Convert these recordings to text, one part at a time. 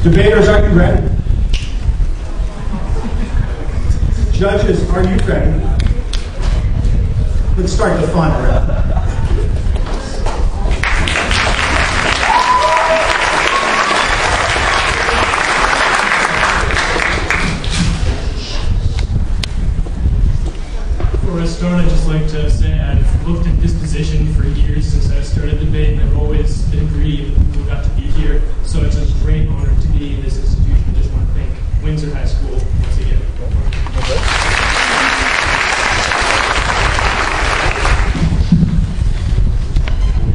Debaters, are you ready? Judges, are you ready? Let's start the fun round. Before I start, I'd just like to say I've looked at this position for years since I started debating. I've always been greedy that people got to be here, so it's a great honor to be in this institution. I just want to thank Windsor High School once again.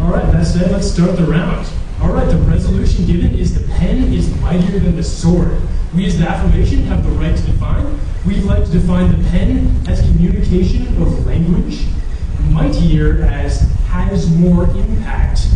All right, that said, let's start the round. All right, the resolution given is the pen is mightier than the sword. We as the affirmation have the right to define. We'd like to define the pen as communication of language, mightier as has more impact,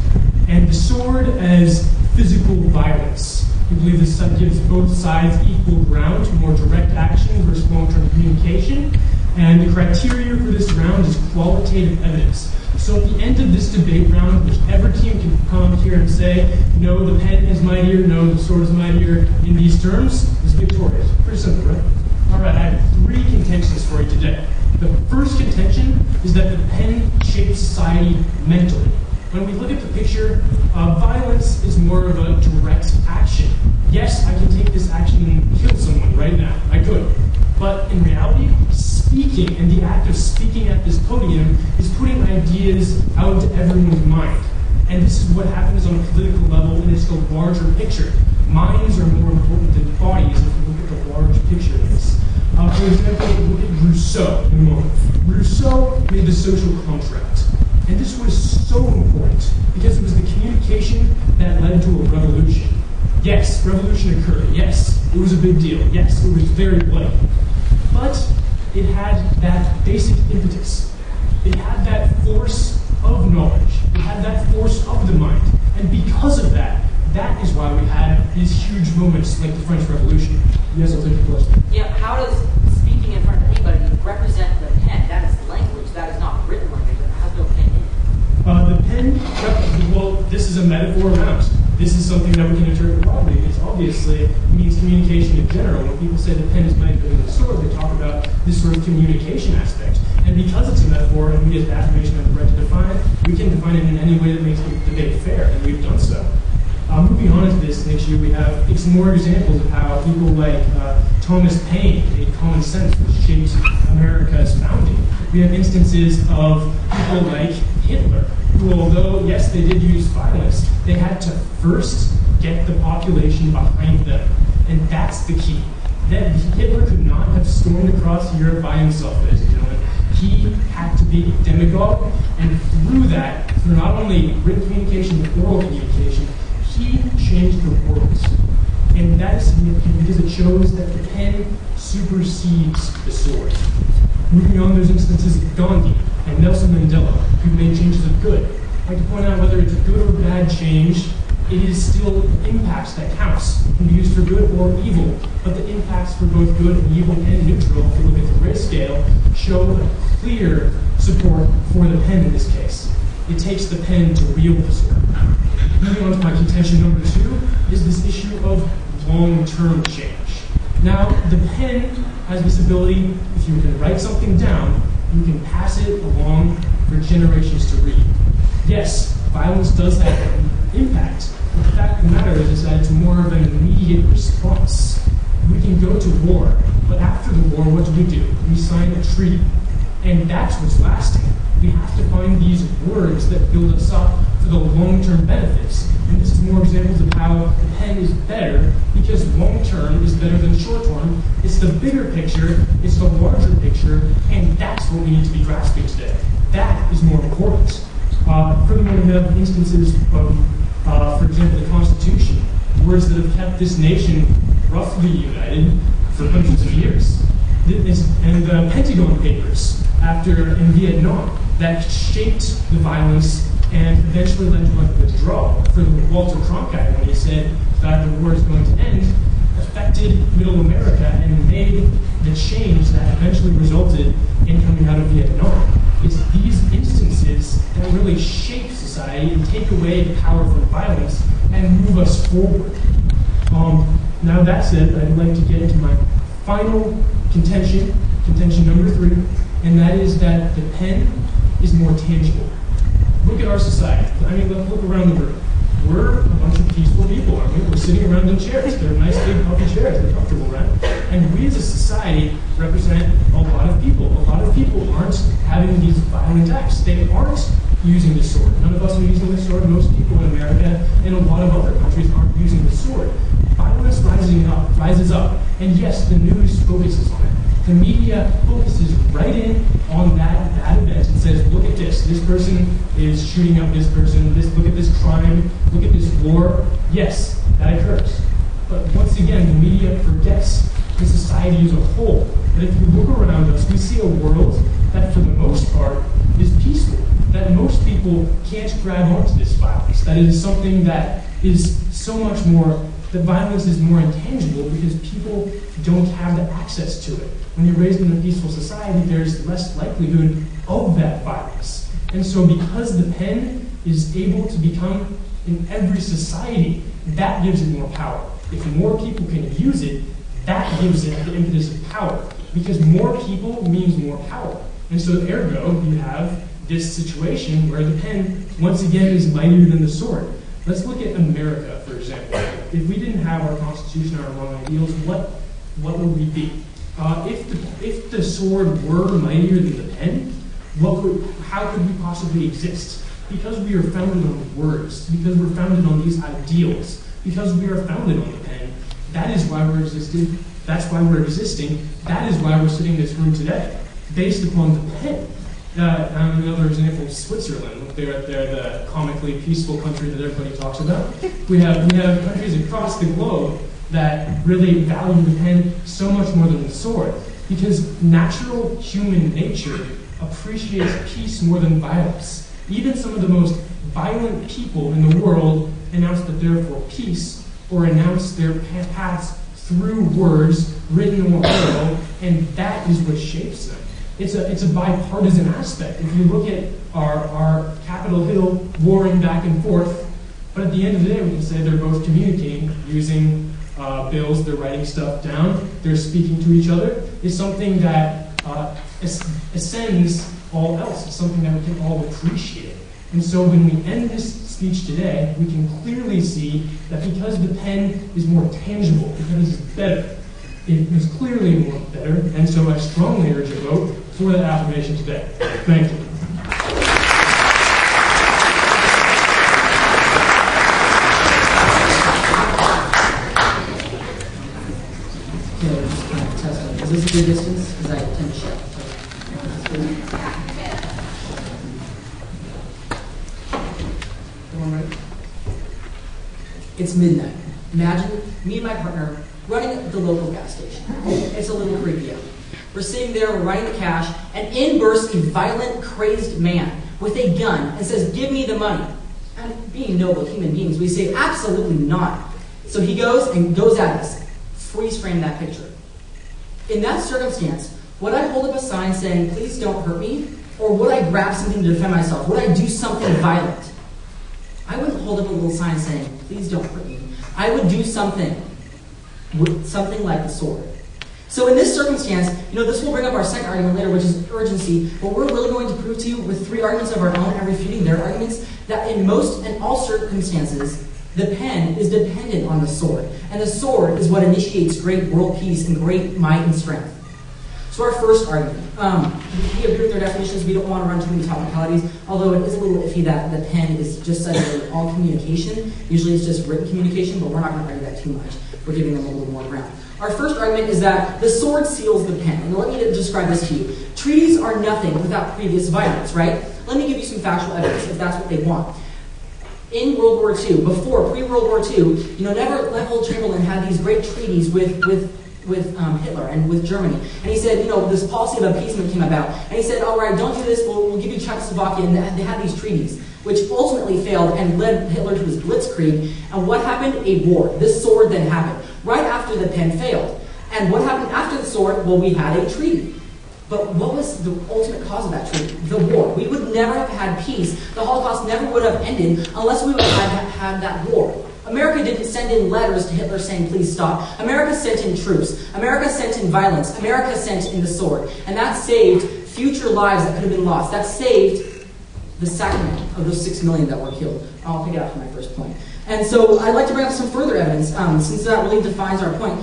and the sword as physical violence. We believe this gives both sides equal ground to more direct action versus long-term communication, and the criteria for this round is qualitative evidence. So at the end of this debate round, whichever team can come here and say, no, the pen is mightier, no, the sword is mightier in these terms, is victorious. Pretty simple, right? All right, I have 3 contentions for you today. The first contention is that the pen shapes society mentally. When we look at the picture, violence is more of a direct action. Yes, I can take this action and kill someone right now. I could. But in reality, speaking and the act of speaking at this podium is putting ideas out into everyone's mind. And this is what happens on a political level, and it's the larger picture. Minds are more important than bodies if we look at the large picture of this. For example, look at Rousseau in a moment. Rousseau made the social contract. And this was so important because it was the communication that led to a revolution. Yes, revolution occurred. Yes, it was a big deal. Yes, it was very bloody. But it had that basic impetus. It had that force of knowledge. It had that force of the mind. And because of that, that is why we had these huge moments like the French Revolution. Yes, I'll take the question. Yeah, how does speaking in front of anybody represent the pen? That is language. That is not written language. It has no pen in it. The pen, well, this is a metaphor round. This is something that we can interpret broadly. It obviously means communication in general. When people say the pen is mightier than the sword, they talk about this sort of communication aspect. And because it's a metaphor, and we as the affirmation have the right to define it, we can define it in any way that makes the debate fair, and we've done so. Moving on to this, next year we have some more examples of how people like Thomas Paine made common sense, which shaped America's founding. We have instances of people like Hitler, who, although, yes, they did use violence, they had to first get the population behind them. And that's the key. That Hitler could not have stormed across Europe by himself, ladies and gentlemen. He had to be a demagogue, and through that, through not only written communication but oral communication, he changed the world. And that is significant because it shows that the pen supersedes the sword. Moving on, there's instances of Gandhi and Nelson Mandela who made changes of good. I'd like to point out whether it's good or bad change, it is still impacts that counts. It can be used for good or evil, but the impacts for both good and evil and neutral, if you look at the gray scale, show a clear support for the pen in this case. It takes the pen to wield the sword. Moving on to my contention number 2 is this issue of long-term change. Now, the pen has this ability, if you can write something down, you can pass it along for generations to read. Yes, violence does have an impact, but the fact of the matter is that it's more of an immediate response. We can go to war, but after the war, what do? We sign a treaty, and that's what's lasting. We have to find these words that build us up for the long-term benefits. And this is more examples of how the pen is better because long-term is better than short-term. It's the bigger picture, it's the larger picture, and that's what we need to be grasping today. That is more important. Furthermore, we have instances of, for example, the Constitution, words that have kept this nation roughly united for hundreds of years. And the Pentagon Papers in Vietnam that shaped the violence and eventually led to a withdrawal. For Walter Cronkite, when he said that the war is going to end, affected Middle America and made the change that eventually resulted in coming out of Vietnam. It's these instances that really shape society and take away the power from violence and move us forward. Now that said, I'd like to get into my final contention number 3, and that is that the pen is more tangible. Look at our society. I mean, look around the room. We're a bunch of peaceful people. I mean, we're sitting around in chairs. They're nice, big, comfy chairs. They're comfortable, right? And we as a society represent a lot of people. A lot of people aren't having these violent acts. They aren't using the sword. None of us are using the sword. Most people in America and a lot of other countries aren't using the sword. Violence rises up. And yes, the news focuses on it. The media focuses right in on that event and says, look at this. This person is shooting up this person. Look at this crime. Look at this war. Yes, that occurs. But once again, the media forgets the society as a whole. That if you look around us, we see a world that for the most part is peaceful. That most people can't grab onto this violence. That it is something that is so much more, that violence is more intangible because people don't have the access to it. When you're raised in a peaceful society, there's less likelihood of that violence. And so because the pen is able to become in every society, that gives it more power. If more people can use it, that gives it the impetus of power. Because more people means more power. And so ergo, you have this situation where the pen, once again, is mightier than the sword. Let's look at America, for example. If we didn't have our Constitution, our moral ideals, what would we be? If the sword were mightier than the pen, how could we possibly exist? Because we are founded on words, because we're founded on these ideals, because we are founded on the pen, that is why we're existing, that's why we're existing, that is why we're sitting in this room today, based upon the pen. Another example of Switzerland. They're the comically peaceful country that everybody talks about. We have countries across the globe that really value the pen so much more than the sword, because natural human nature appreciates peace more than violence. Even some of the most violent people in the world announce that they're for peace, or announce their paths through words, written or oral, and that is what shapes them. It's a bipartisan aspect. If you look at our Capitol Hill warring back and forth, but at the end of the day, we can say they're both communicating using bills, they're writing stuff down, they're speaking to each other. It's something that ascends all else. It's something that we can all appreciate. And so when we end this speech today, we can clearly see that because the pen is more tangible, because it's better, it is clearly more better, and so I strongly urge a vote for that affirmation today. Thank you. Okay, just kind of test it. Is this a good distance? Because I tend to shut. It's midnight. Imagine me and my partner running the local gas station. It's a little creepy out. We're sitting there, we're running the cash, and in bursts a violent, crazed man with a gun and says, "Give me the money." And being noble human beings, we say, "Absolutely not." So he goes at us. Freeze frame that picture. In that circumstance, would I hold up a sign saying, "Please don't hurt me"? Or would I grab something to defend myself? Would I do something violent? I wouldn't hold up a little sign saying, "Please don't hurt me." I would do something like the sword. So in this circumstance, this will bring up our second argument later, which is urgency, but we're really going to prove to you with 3 arguments of our own and refuting their arguments that in most and all circumstances, the pen is dependent on the sword. And the sword is what initiates great world peace and great might and strength. So our first argument, we agree with their definitions. We don't want to run too many technicalities, although it is a little iffy that the pen is just such an all communication. Usually it's just written communication, but we're not going to argue that too much. We're giving them a little more ground. Our first argument is that the sword seals the pen. And let me describe this to you. Treaties are nothing without previous violence, right? Let me give you some factual evidence if that's what they want. In World War II, pre-World War II, Neville Chamberlain had these great treaties with Hitler and with Germany. And he said, this policy of appeasement came about. And he said, all right, don't do this, we'll give you Czechoslovakia. And they had these treaties, which ultimately failed and led Hitler to his blitzkrieg. And what happened? A war. This sword then happened, right after the pen failed. And what happened after the sword? Well, we had a treaty. But what was the ultimate cause of that treaty? The war. We would never have had peace. The Holocaust never would have ended unless we would have had that war. America didn't send in letters to Hitler saying, please stop. America sent in troops. America sent in violence. America sent in the sword. And that saved future lives that could have been lost. That saved the sacrament of those 6 million that were killed. I'll pick it up from my first point. And so I'd like to bring up some further evidence, since that really defines our point.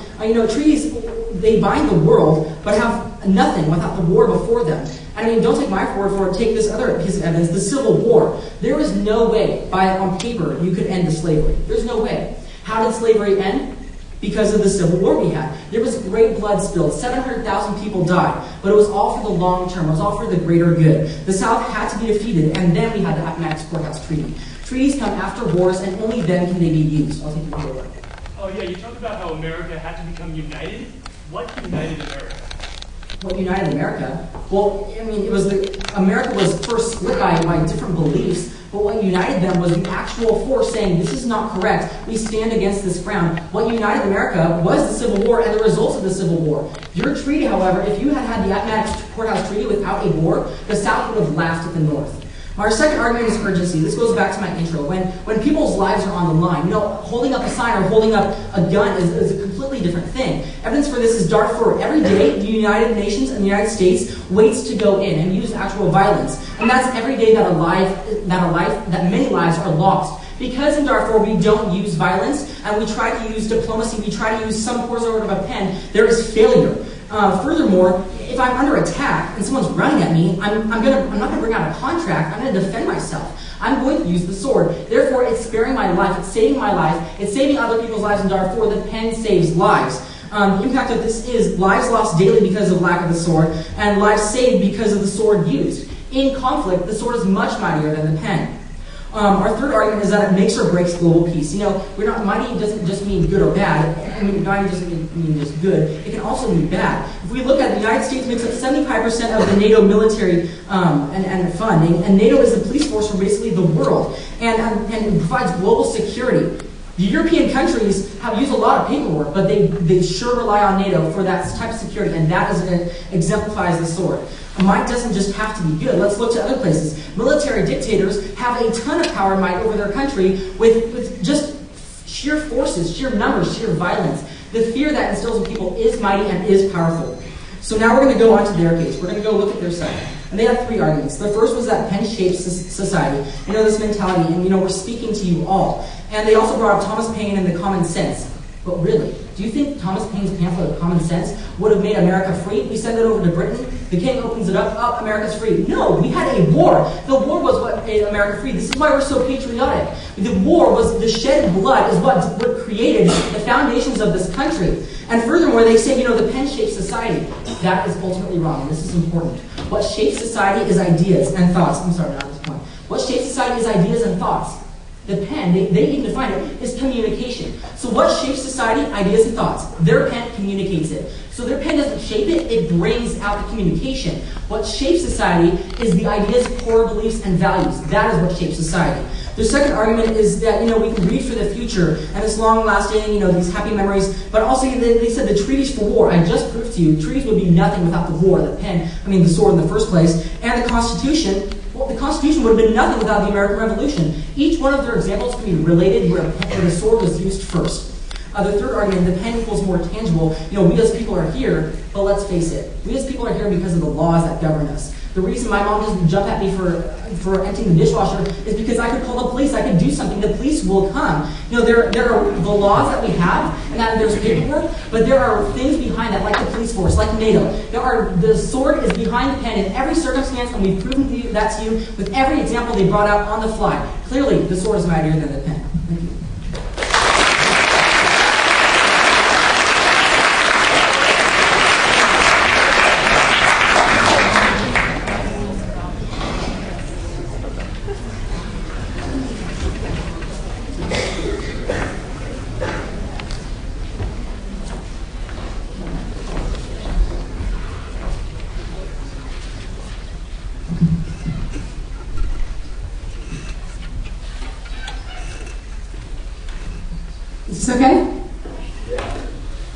Treaties, they bind the world, but have nothing without the war before them. Don't take my word for it, take this other piece of evidence, the Civil War. There is no way, on paper, you could end the slavery. There's no way. How did slavery end? Because of the Civil War we had. There was great blood spilled. 700,000 people died. But it was all for the long term. It was all for the greater good. The South had to be defeated, and then we had the Appomattox Courthouse Treaty. Treaties come after wars, and only then can they be used. I'll take you forward. Oh yeah, you talked about how America had to become united. What united America? What united America? Well, America was first split by different beliefs, but what united them was the actual force saying, this is not correct, we stand against this frown. What united America was the Civil War and the results of the Civil War. Your treaty, however, if you had had the Appomattox Courthouse Treaty without a war, the South would have laughed at the North. Our second argument is urgency. This goes back to my intro. When people's lives are on the line, holding up a sign or holding up a gun is a completely different thing. Evidence for this is Darfur. Every day, the United Nations and the United States waits to go in and use actual violence. And that's every day that many lives are lost. Because in Darfur we don't use violence and we try to use diplomacy, we try to use some sort of a pen, there is failure. Furthermore, if I'm under attack and someone's running at me, I'm not going to bring out a contract. I'm going to defend myself. I'm going to use the sword. Therefore, it's sparing my life. It's saving my life. It's saving other people's lives in Darfur. The pen saves lives. The impact of this is lives lost daily because of lack of the sword, and lives saved because of the sword used. In conflict, the sword is much mightier than the pen. Our third argument is that it makes or breaks global peace. Mighty doesn't just mean good or bad. Mighty doesn't mean just good. It can also mean bad. If we look at the United States, makes up 75% of the NATO military and funding, and NATO is the police force for basically the world, and it provides global security. The European countries have used a lot of paperwork, but they sure rely on NATO for that type of security, and that exemplifies the sword. Might doesn't just have to be good. Let's look to other places. Military dictators have a ton of power and might over their country with just sheer forces, sheer numbers, sheer violence. The fear that instills in people is mighty and is powerful. So now we're going to go on to their case. We're going to go look at their side. And they had three arguments. The first was that pen shapes society. This mentality, and we're speaking to you all. And they also brought up Thomas Paine and the common sense. But really, do you think Thomas Paine's pamphlet of Common Sense would have made America free? We send it over to Britain, the king opens it up, America's free. No, we had a war. The war was what made America free. This is why we're so patriotic. The war was, the shed blood is what created the foundations of this country. And furthermore, they say, the pen shapes society. That is ultimately wrong, and this is important. What shapes society is ideas and thoughts. I'm sorry, not at this point. What shapes society is ideas and thoughts. The pen, they even define it, is communication. So what shapes society? Ideas and thoughts. Their pen communicates it. So their pen doesn't shape it, it brings out the communication. What shapes society is the ideas, core beliefs, and values. That is what shapes society. The second argument is that, we can read for the future, and it's long-lasting, these happy memories, but also they said the treaties for war. I just proved to you, treaties would be nothing without the war, the sword in the first place, and the Constitution. Well, the Constitution would have been nothing without the American Revolution. Each one of their examples can be related where the sword was used first. The third argument, the pen equals more tangible. We as people are here, but let's face it. We as people are here because of the laws that govern us. The reason my mom doesn't jump at me for emptying the dishwasher is because I could call the police. I could do something. The police will come. There are the laws that we have, and that there's paperwork, but there are things behind that, like the police force, like NATO. The sword is behind the pen in every circumstance, and we've proven that to you with every example they brought out on the fly. Clearly, the sword is mightier than the pen. Thank you. Is this okay?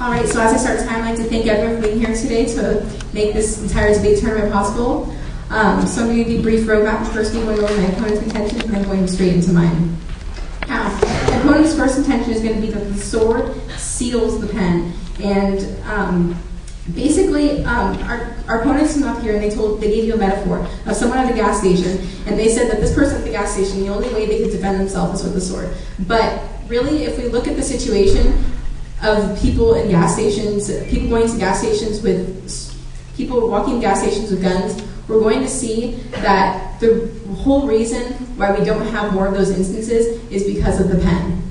All right, so as I start time, I'd like to thank everyone for being here today to make this entire debate tournament possible. So I'm going to give a brief roadmap. First, going over my opponent's contention, and then going straight into mine. Now, my opponent's first intention is going to be that the sword seals the pen. And basically, our opponents came up here and they gave you a metaphor of someone at a gas station, and they said that this person at the gas station, the only way they could defend themselves is with the sword. But really, if we look at the situation of people in gas stations, people going to gas stations with people walking in gas stations with guns, we're going to see that the whole reason why we don't have more of those instances is because of the pen.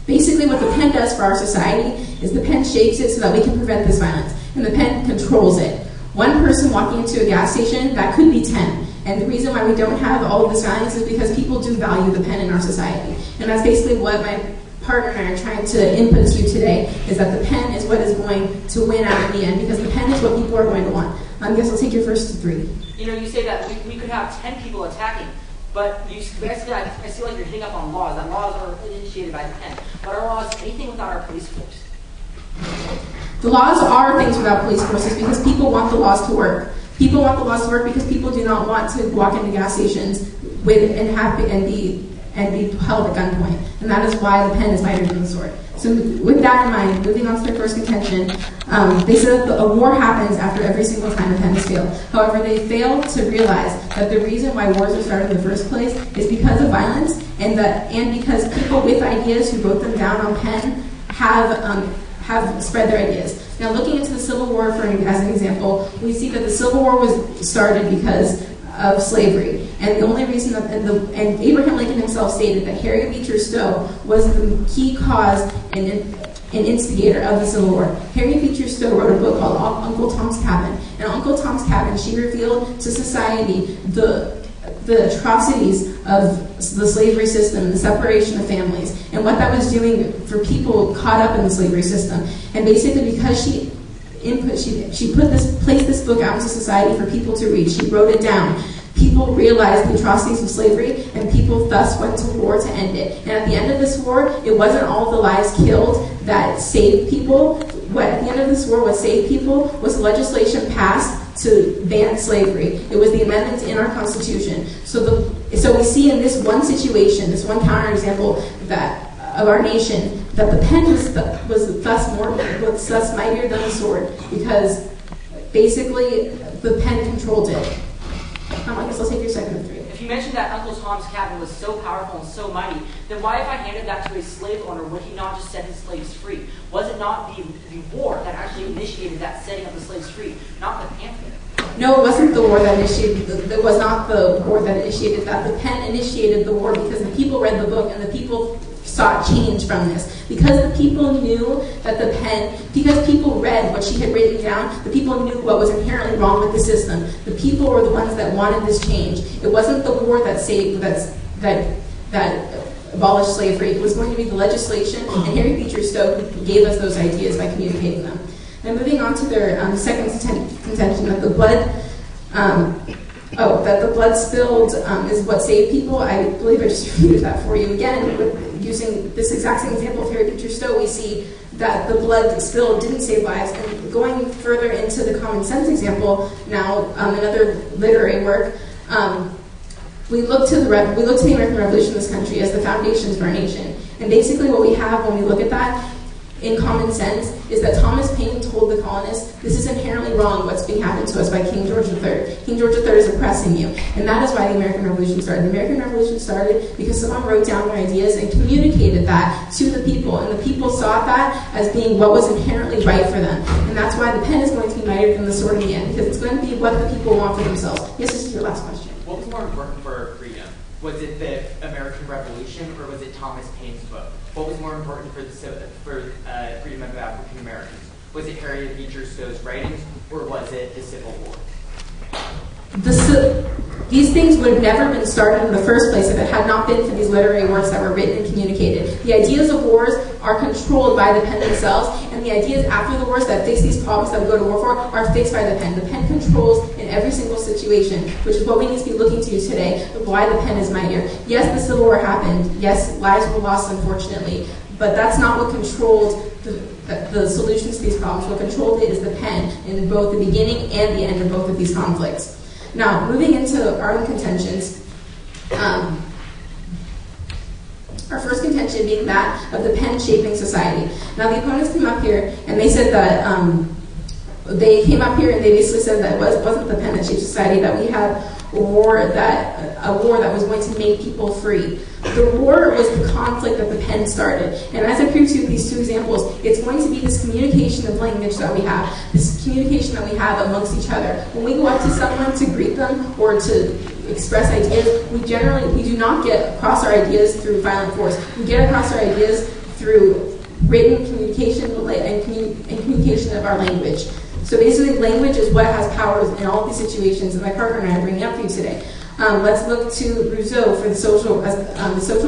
Basically, what the pen does for our society is the pen shapes it so that we can prevent this violence, and the pen controls it. One person walking into a gas station, that could be 10. And the reason why we don't have all of this violence is because people do value the pen in our society. And that's basically what my partner and I are trying to input to you today, is that the pen is what is going to win out in the end, because the pen is what people are going to want. I guess I'll take your first 3. You know, you say that we could have 10 people attacking, but I feel like you're hitting up on laws, that laws are initiated by the pen. But are laws anything without our police force? The laws are things without police forces because people want the laws to work. People want the laws to work because people do not want to walk into gas stations and be held at gunpoint. And that is why the pen is mightier than the sword. So with that in mind, moving on to their first contention, they said that a war happens after every single time a pen has failed. However, they fail to realize that the reason why wars are started in the first place is because of violence, and because people with ideas who wrote them down on pen have spread their ideas. Now, looking into the Civil War as an example, we see that the Civil War was started because of slavery. And the only reason that, and Abraham Lincoln himself stated that Harriet Beecher Stowe was the key cause and instigator of the Civil War. Harriet Beecher Stowe wrote a book called Uncle Tom's Cabin. And Uncle Tom's Cabin, she revealed to society the atrocities of the slavery system, the separation of families, and what that was doing for people caught up in the slavery system. And basically, because she placed this book out into society for people to read, she wrote it down. People realized the atrocities of slavery, and people thus went to war to end it. And at the end of this war, it wasn't all the lives killed that saved people. At the end of this war, what saved people was legislation passed to ban slavery. It was the amendments in our Constitution. So we see in this one situation, this one counterexample of our nation, that the pen was thus mightier than the sword, because basically the pen controlled it. I guess I'll take your second of 3. If you mentioned that Uncle Tom's Cabin was so powerful and so mighty, then why, if I handed that to a slave owner, would he not just set his slaves free? Was it not the war that actually initiated that setting of the slaves free, not the pamphlet? No, it wasn't the war that initiated. It was not the war that initiated that. The pen initiated the war because the people read the book and the people sought change from this. Because the people knew that the pen, because people read what she had written down, the people knew what was inherently wrong with the system. The people were the ones that wanted this change. It wasn't the war that abolished slavery. It was going to be the legislation, and Harriet Beecher Stowe gave us those ideas by communicating them. Now, moving on to their second contention, that the blood spilled is what saved people. I believe I just repeated that for you again. Using this exact same example of Harriet Beecher Stowe, we see that the blood spilled didn't save lives. And going further into the common sense example, now another literary work, we look to the American Revolution in this country as the foundations for our nation. And basically what we have when we look at that in common sense is that Thomas Paine told the colonists, this is inherently wrong what's being happened to us by King George III. King George III is oppressing you. And that is why the American Revolution started. The American Revolution started because someone wrote down their ideas and communicated that to the people. And the people saw that as being what was inherently right for them. And that's why the pen is going to be mightier than the sword in the end, because it's going to be what the people want for themselves. Yes, this is your last question. What was more important for freedom? Was it the American Revolution, or was it Thomas Paine's book? What was more important for freedom of African Americans? Was it Harriet Beecher Stowe's writings, or was it the Civil War? These things would have never been started in the first place if it had not been for these literary works that were written and communicated. The ideas of wars are controlled by the pen themselves, and the ideas after the wars that fix these problems that we go to war for are fixed by the pen. The pen controls in every single situation, which is what we need to be looking to today, of why the pen is mightier. Yes, the Civil War happened. Yes, lives were lost, unfortunately, but that's not what controlled the solutions to these problems. What controlled it is the pen in both the beginning and the end of both of these conflicts. Now, moving into our own contentions, our first contention contention being that of the pen shaping society. Now the opponents came up here and they said that they basically said that it wasn't the pen that shaped society, that we had a war that was going to make people free. The war was the conflict that the pen started. And as I proved to you with these two examples, it's going to be this communication of language that we have, this communication that we have amongst each other. When we go up to someone to greet them or to express ideas, we do not get across our ideas through violent force. We get across our ideas through written communication and communication of our language. So basically, language is what has powers in all of these situations, and my partner and I are bringing up for you today. Let's look to Rousseau for the social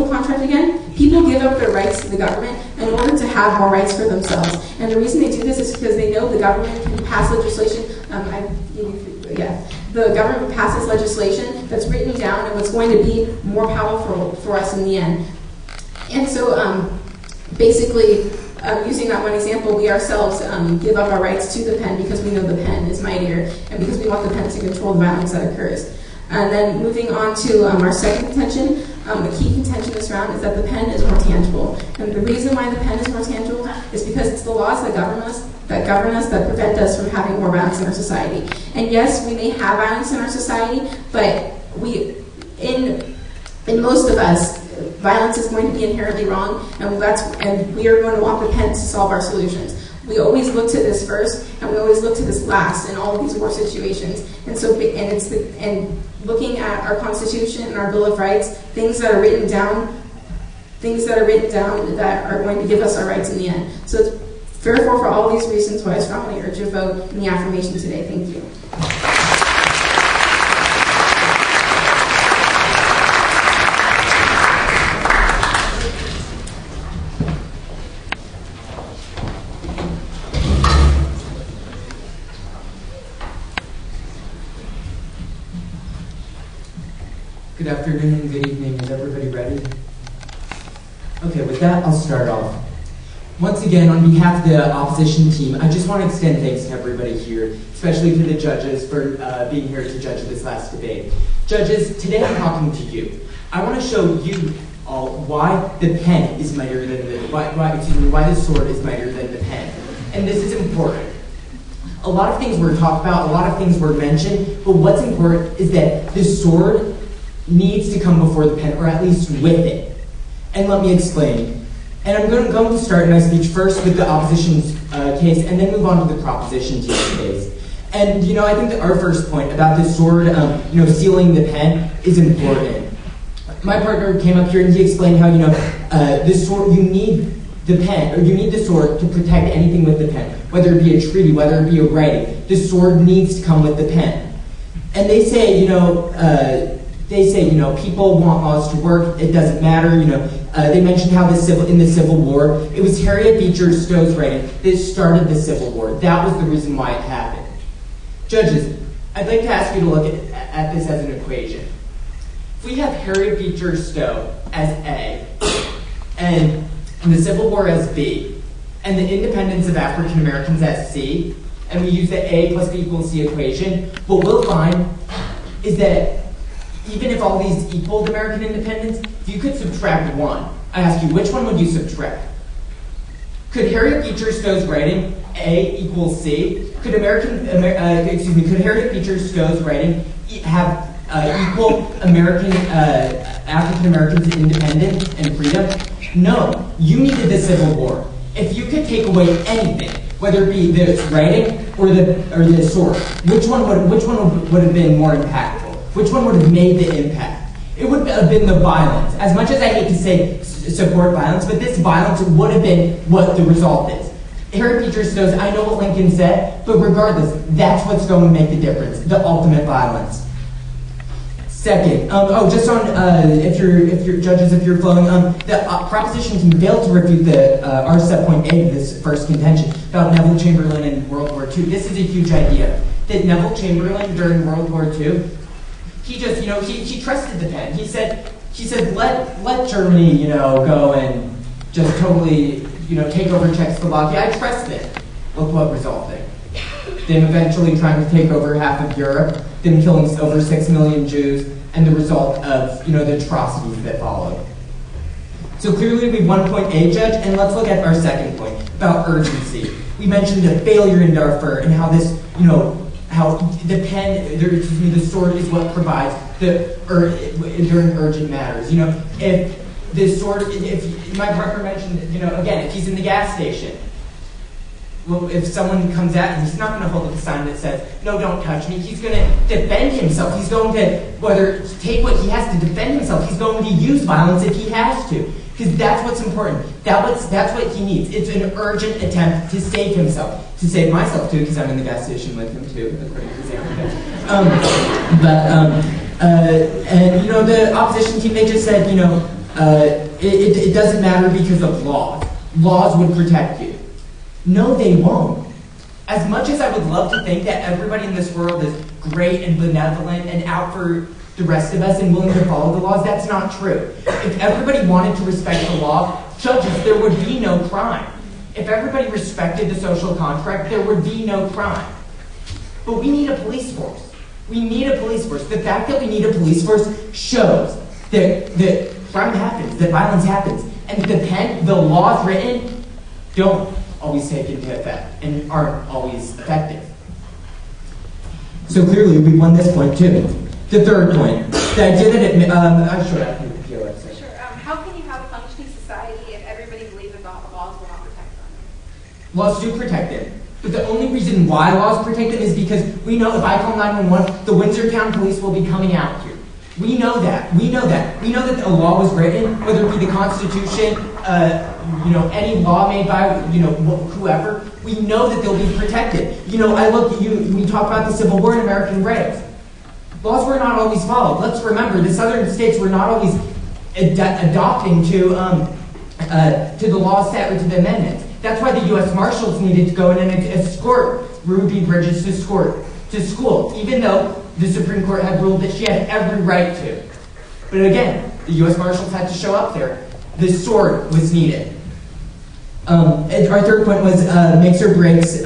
contract again. People give up their rights to the government in order to have more rights for themselves. And the reason they do this is because they know the government can pass legislation. The government passes legislation that's written down and what's going to be more powerful for us in the end. And so basically, using that one example, we ourselves give up our rights to the pen because we know the pen is mightier and because we want the pen to control the violence that occurs. And then moving on to our second contention, the key contention this round is that the pen is more tangible. And the reason why the pen is more tangible is because it's the laws that govern us, that prevent us from having more violence in our society. And yes, we may have violence in our society, but in most of us, violence is going to be inherently wrong, and we are going to want the pen to solve our solutions. We always look to this first, and we always look to this last in all of these war situations. And looking at our Constitution and our Bill of Rights, things that are written down that are going to give us our rights in the end. So therefore, for all these reasons, why I strongly urge your vote in the affirmation today. Thank you. Good afternoon and good evening. Is everybody ready? Okay, with that, I'll start off. Once again, on behalf of the opposition team, I just want to extend thanks to everybody here, especially to the judges for being here to judge this last debate. Judges, today I'm talking to you. I want to show you all why the pen is mightier than why the sword is mightier than the pen. And this is important. A lot of things were talked about, a lot of things were mentioned, but what's important is that the sword needs to come before the pen, or at least with it. And let me explain. And I'm going to start my speech first with the opposition's case, and then move on to the proposition team's case. And, I think that our first point about the sword, sealing the pen is important. My partner came up here and he explained how, the sword, you need the pen, or you need the sword to protect anything with the pen, whether it be a treaty, whether it be a writing. The sword needs to come with the pen. And they say, people want laws to work, it doesn't matter, they mentioned how in the Civil War, it was Harriet Beecher Stowe's writing that started the Civil War. That was the reason why it happened. Judges, I'd like to ask you to look at this as an equation. If we have Harriet Beecher Stowe as A, and the Civil War as B, and the independence of African Americans as C, and we use the A plus B equals C equation, what we'll find is that even if all these equaled American independence, if you could subtract one, I ask you, which one would you subtract? Could Harriet Beecher Stowe's writing, A equals C, could Harriet Beecher Stowe's writing have equal African Americans independence and freedom? No, you needed the Civil War. If you could take away anything, whether it be the writing or the sword, which one would have been more impactful? Which one would have made the impact? It would have been the violence. As much as I hate to say support violence, but this violence would have been what the result is. Harriet Beecher Stowe's, I know what Lincoln said, but regardless, that's what's going to make the difference, the ultimate violence. Second, just on, if you're judges, if you're following, the proposition team failed to refute our set point A of this first contention about Neville Chamberlain in World War II. This is a huge idea. That Neville Chamberlain during World War II, he just, he trusted the pen. He said, let Germany, go and just totally, take over Czechoslovakia. I trust it. Look what resulted. Them eventually trying to take over half of Europe, them killing over 6 million Jews, and the result of, the atrocities that followed. So clearly we have 1 point A, Judge, and let's look at our second point about urgency. We mentioned a failure in Darfur and how this, how the the sword is what provides during urgent matters. If this sword, if my partner mentioned, again, if he's in the gas station, well, if someone comes at him, he's not going to hold up a sign that says, "No, don't touch me." He's going to defend himself. He's going to, take what he has to defend himself. He's going to use violence if he has to. Because that's what's important. That's what he needs. It's an urgent attempt to save himself. To save myself, too, because I'm in the gas station with him, too, according to Xander. And, the opposition team, they just said, it doesn't matter because of laws. Laws would protect you. No, they won't. As much as I would love to think that everybody in this world is great and benevolent and out for the rest of us and willing to follow the laws, that's not true. If everybody wanted to respect the law, judges, there would be no crime. If everybody respected the social contract, there would be no crime. But we need a police force. We need a police force. The fact that we need a police force shows that crime happens, that violence happens, and the laws written don't always take into effect and aren't always effective. So clearly, we won this point too. The third point, the idea that it, Sure. How can you have a functioning society if everybody believes that the laws will not protect them? Laws do protect them. But the only reason why laws protect them is because we know if I call 911, the Windsor Town Police will be coming out here. We know that. We know that. We know that a law was written, whether it be the Constitution, any law made by, whoever. We know that they'll be protected. We talk about the Civil War and American graves. Laws were not always followed. Let's remember, the southern states were not always adopting to the laws set or to the amendments. That's why the U.S. Marshals needed to go in and escort Ruby Bridges to school, even though the Supreme Court had ruled that she had every right to. But again, the U.S. Marshals had to show up there. The sword was needed. Our third point was makes or breaks,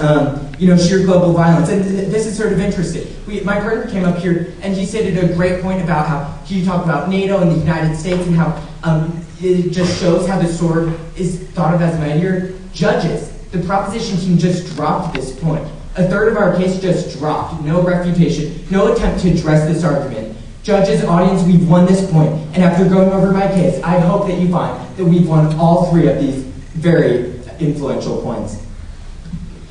sheer global violence. And this is sort of interesting. My partner came up here and he stated a great point about how he talked about NATO and the United States and how it just shows how the sword is thought of as mightier. Judges, the proposition team just dropped this point. A third of our case just dropped. No refutation, no attempt to address this argument. Judges, audience, we've won this point. And after going over my case, I hope that you find that we've won all three of these very influential points.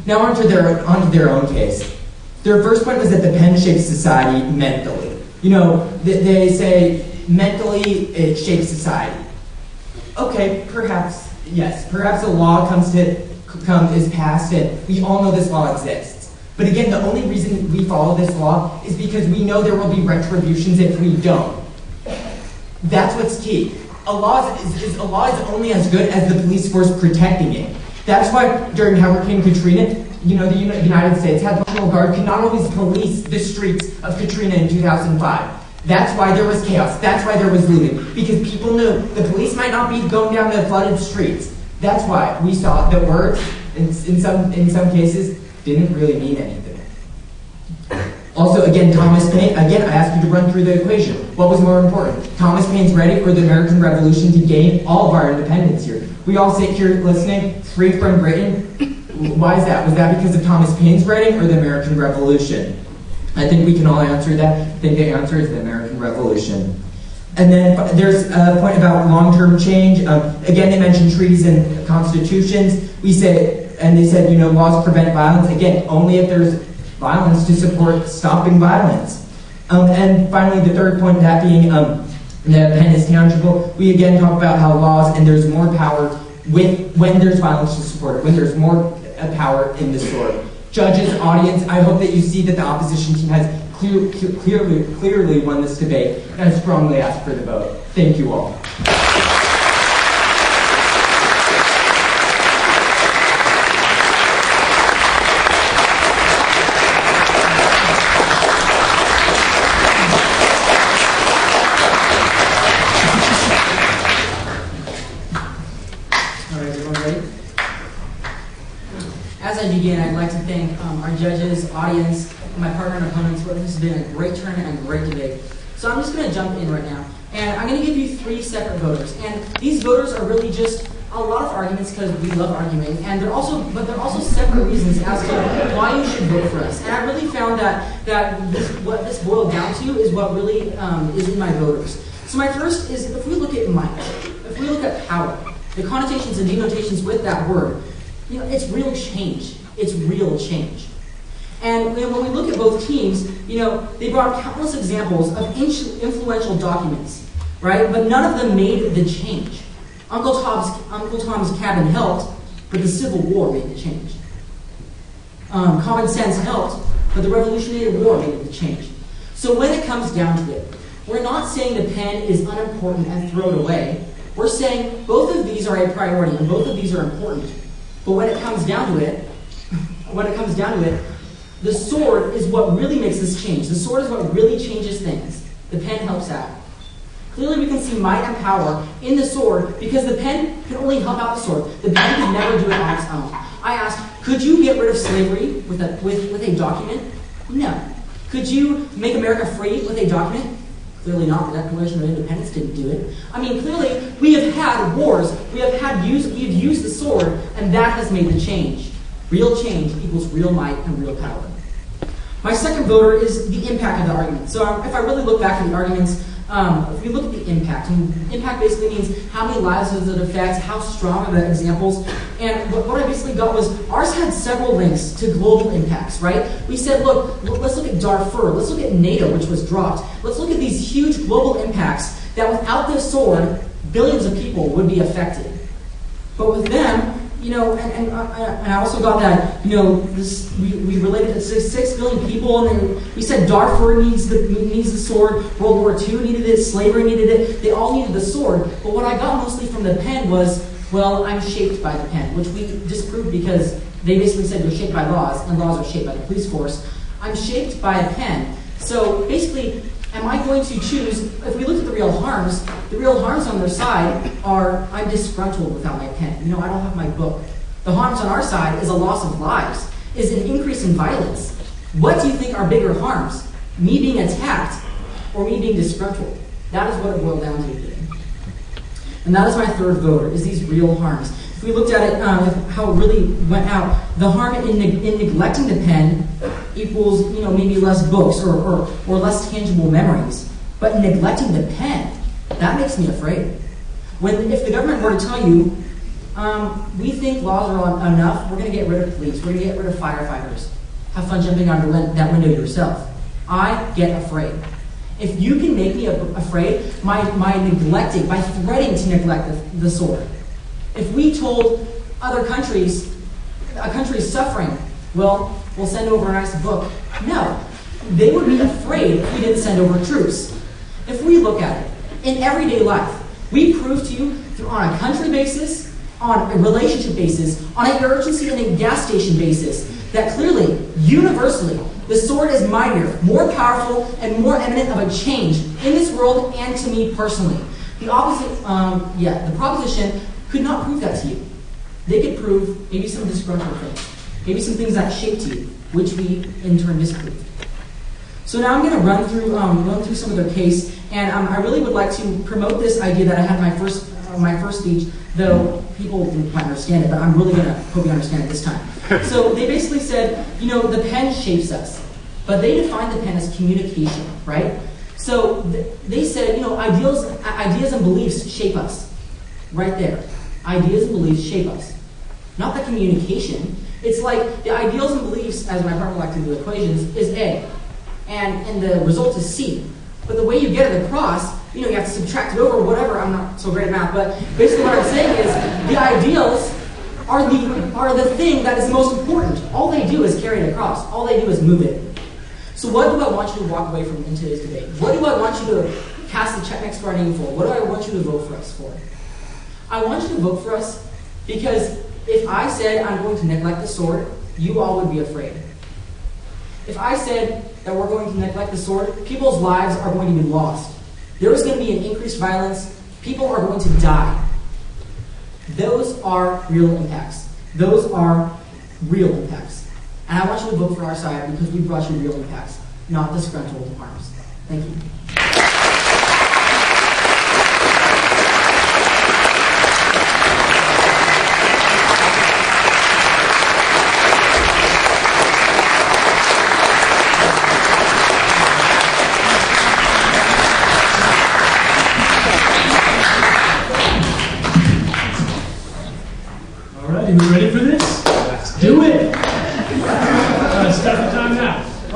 Now onto their own case. Their first point was that the pen shapes society mentally. They say mentally it shapes society. Okay, perhaps, yes. Perhaps a law is passed and we all know this law exists. But again, the only reason we follow this law is because we know there will be retributions if we don't. That's what's key. A law is only as good as the police force protecting it. That's why during Hurricane Katrina, the United States had the National Guard could not always police the streets of Katrina in 2005. That's why there was chaos. That's why there was looting. Because people knew the police might not be going down the flooded streets. That's why we saw that words, in some cases, didn't really mean anything. Also, again, Thomas Paine, I asked you to run through the equation. What was more important? Thomas Paine's ready for the American Revolution to gain all of our independence here. We all sit here listening, free from Britain. Why is that? Was that because of Thomas Paine's writing or the American Revolution? I think we can all answer that. I think the answer is the American Revolution. And then there's a point about long-term change. Again, they mentioned treaties and constitutions. They said, laws prevent violence. Again, only if there's violence to support stopping violence. And finally, the third point, that being the pen is tangible. We again talk about how laws, and there's more power when there's violence to support it, when there's more power in the sword. Judges, audience, I hope that you see that the opposition team has clearly won this debate, and I strongly ask for the vote. Thank you all. I'd like to thank our judges, audience, my partner and opponents. This has been a great tournament and a great debate. So I'm just going to jump in right now. And I'm going to give you 3 separate voters. And these voters are really just a lot of arguments because we love arguing. And they're also separate reasons as to why you should vote for us. And I really found that what this boiled down to is what really is in my voters. So my first is, if we look at might, if we look at power, the connotations and denotations with that word, it's real change. It's real change. And when we look at both teams, they brought countless examples of influential documents, right? But none of them made the change. Uncle Tom's Cabin helped, but the Civil War made the change. Common sense helped, but the Revolutionary War made the change. So when it comes down to it, we're not saying the pen is unimportant and throw it away. We're saying both of these are a priority and both of these are important. But when it comes down to it, the sword is what really makes this change. The sword is what really changes things. The pen helps out. Clearly we can see might and power in the sword because the pen can only help out the sword. The pen can never do it on its own. I asked, could you get rid of slavery with a document? No. Could you make America free with a document? Clearly not. The Declaration of Independence didn't do it. I mean, clearly we have had wars. We've used the sword, and that has made the change. Real change equals real might and real power. My second voter is the impact of the argument. So if I really look back at the arguments, if we look at the impact, and impact basically means how many lives does it affect, how strong are the examples, and what I basically got was ours had several links to global impacts, right? We said, look, let's look at Darfur, let's look at NATO, which was dropped, let's look at these huge global impacts that without this sword, billions of people would be affected. But with them, and I also got that, we related it to 6 billion people, and then we said Darfur needs the sword, World War II needed it, slavery needed it, they all needed the sword. But what I got mostly from the pen was, well, I'm shaped by the pen, which we disproved because they basically said you're shaped by laws, and laws are shaped by the police force. I'm shaped by a pen. So basically, am I going to choose, if we look at the real harms on their side are, I'm disgruntled without my pen. I don't have my book. The harms on our side is a loss of lives, is an increase in violence. What do you think are bigger harms? Me being attacked or me being disgruntled? That is what it boiled down to. And that is my third voter, is these real harms. If we looked at it, how it really went out, the harm in neglecting the pen equals, maybe less books or less tangible memories. But neglecting the pen, that makes me afraid. If the government were to tell you, we think laws are enough, we're going to get rid of police, we're going to get rid of firefighters. Have fun jumping out that window yourself. I get afraid. If you can make me afraid by threatening to neglect the sword. If we told other countries, a country is suffering, well, we'll send over a nice book. No. They would be afraid if we didn't send over troops. If we look at it, in everyday life, we prove to you on a country basis, on a relationship basis, on an urgency and a gas station basis, that clearly, universally, the sword is mightier, more powerful, and more eminent of a change in this world and to me personally. The proposition could not prove that to you. They could prove maybe some disgruntled things, maybe some things that shaped you, which we in turn disproved. So now I'm going to run through some of their case, and I really would like to promote this idea that I had in my first speech, though people didn't quite understand it, but I'm really going to hope you understand it this time. So they basically said, the pen shapes us, but they defined the pen as communication, right? So they said, ideas and beliefs shape us, right there. Ideas and beliefs shape us, not the communication. It's like the ideals and beliefs, as my partner likes to do equations, is A, and the result is C. But the way you get it across, you have to subtract it over, whatever. I'm not so great at math, but basically what I'm saying is the ideals are the thing that is most important. All they do is carry it across. All they do is move it. So what do I want you to walk away from in today's debate? What do I want you to cast the check next to our name for? What do I want you to vote for us for? I want you to vote for us because if I said I'm going to neglect the sword, you all would be afraid. If I said that we're going to neglect the sword, people's lives are going to be lost. There is going to be an increased violence. People are going to die. Those are real impacts. Those are real impacts. And I want you to vote for our side because we brought you real impacts, not disgruntled harms. Thank you.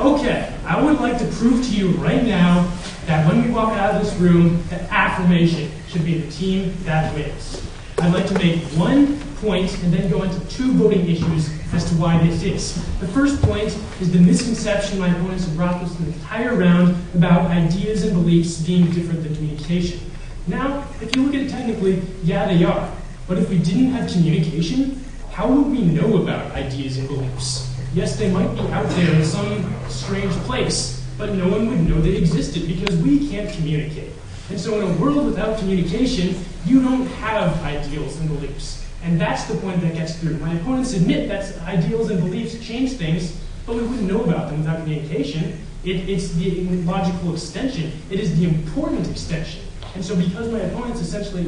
Okay, I would like to prove to you right now that when we walk out of this room, that affirmation should be the team that wins. I'd like to make one point and then go into two voting issues as to why this is. The first point is the misconception my opponents have brought this entire round about ideas and beliefs being different than communication. Now, if you look at it technically, yeah, they are. But if we didn't have communication, how would we know about ideas and beliefs? Yes, they might be out there in some strange place, but no one would know they existed because we can't communicate. And so in a world without communication, you don't have ideals and beliefs. And that's the point that gets through. My opponents admit that ideals and beliefs change things, but we wouldn't know about them without communication. It's the logical extension. It is the important extension. And so because my opponents essentially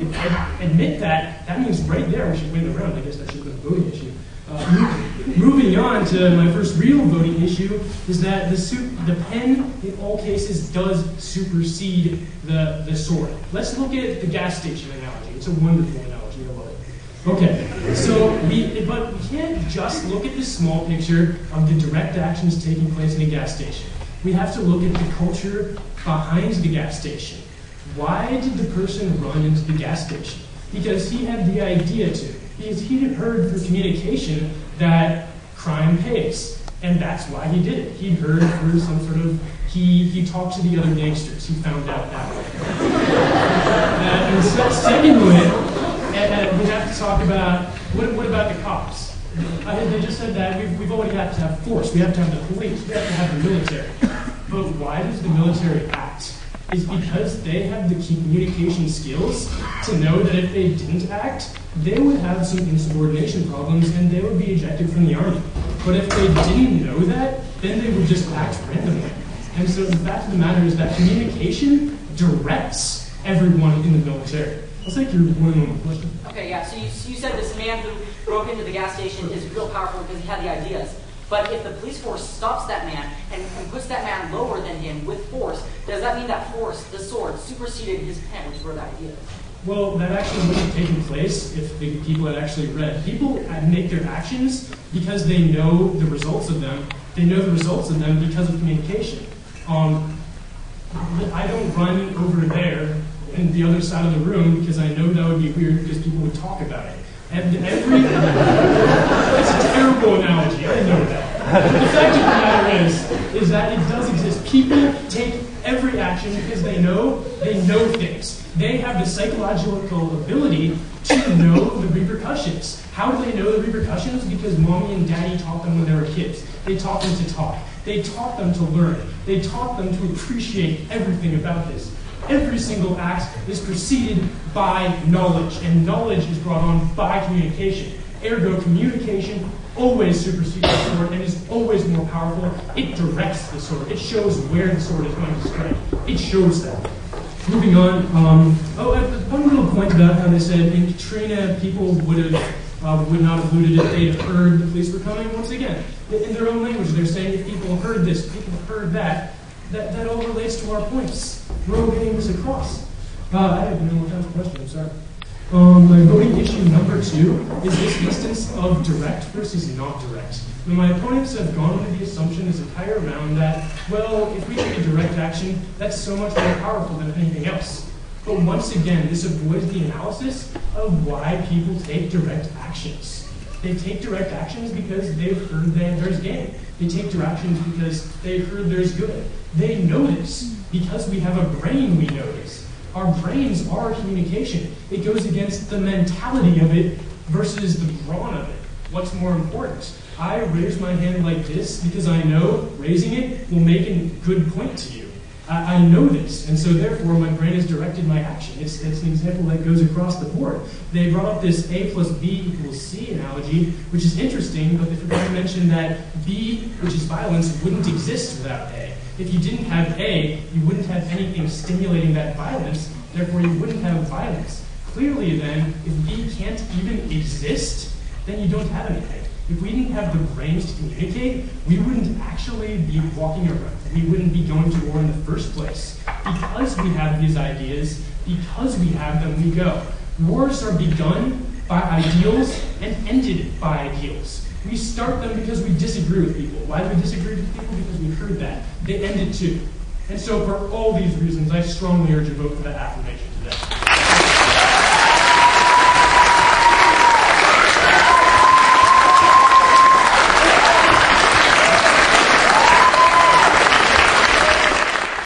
admit that, that means right there we should win the round. I guess that should be a voting issue. Moving on to my first real voting issue is that the pen, in all cases, does supersede the sword. Let's look at the gas station analogy. It's a wonderful analogy. I love it. Okay, so but we can't just look at the small picture of the direct actions taking place in a gas station. We have to look at the culture behind the gas station. Why did the person run into the gas station? Because he had the idea to. Because he had heard through communication that crime pays. And that's why he did it. He heard through some sort of, he talked to the other gangsters. He found out that way. And secondly, we have to talk about, what about the cops? They just said that we've already got to have force. We have to have the police. We have to have the military. But why does the military act? Is because they have the key communication skills to know that if they didn't act, they would have some insubordination problems and they would be ejected from the army. But if they didn't know that, then they would just act randomly. And so the fact of the matter is that communication directs everyone in the military. I'll take your one question. Okay, yeah, so you said this man who broke into the gas station is real powerful because he had the ideas. But if the police force stops that man and puts that man lower than him with force, does that mean that force, the sword, superseded his pen, which were the ideas? Well, that actually wouldn't have taken place if the people had actually read. People make their actions because they know the results of them. They know the results of them because of communication. I don't run over there in the other side of the room because I know that would be weird because people would talk about it. And that's a terrible analogy, I know that. But the fact of the matter is that it does exist. People take every action because they know things. They have the psychological ability to know the repercussions. How do they know the repercussions? Because mommy and daddy taught them when they were kids. They taught them to talk. They taught them to learn. They taught them to appreciate everything about this. Every single act is preceded by knowledge, and knowledge is brought on by communication. Ergo, communication always supersedes the sword and is always more powerful. It directs the sword. It shows where the sword is going to strike. It shows that. Moving on, one little point about how they said in Katrina people would not have looted if they'd heard the police were coming. Once again, in their own language, they're saying if people heard this, people heard that all relates to our points. We're all getting this across. I have no more time for questions, I'm sorry. My voting issue number 2 is this instance of direct versus not direct. Now, my opponents have gone with the assumption this entire round that, well, if we take a direct action, that's so much more powerful than anything else. But once again, this avoids the analysis of why people take direct actions. They take direct actions because they've heard that there's gain. They take direct actions because they've heard there's good. They know this. Because we have a brain, we know this. Our brains are communication. It goes against the mentality of it versus the brawn of it. What's more important? I raise my hand like this because I know raising it will make a good point to you. I know this, and so therefore my brain has directed my action. It's an example that goes across the board. They brought up this A plus B equals C analogy, which is interesting, but they forgot to mention that B, which is violence, wouldn't exist without A. If you didn't have A, you wouldn't have anything stimulating that violence, therefore you wouldn't have violence. Clearly then, if B can't even exist, then you don't have anything. If we didn't have the brains to communicate, we wouldn't actually be walking around. We wouldn't be going to war in the first place. Because we have these ideas, because we have them, we go. Wars are begun by ideals and ended by ideals. We start them because we disagree with people. Why do we disagree with people? Because we heard that. They ended too. And so for all these reasons, I strongly urge a vote for that affirmation.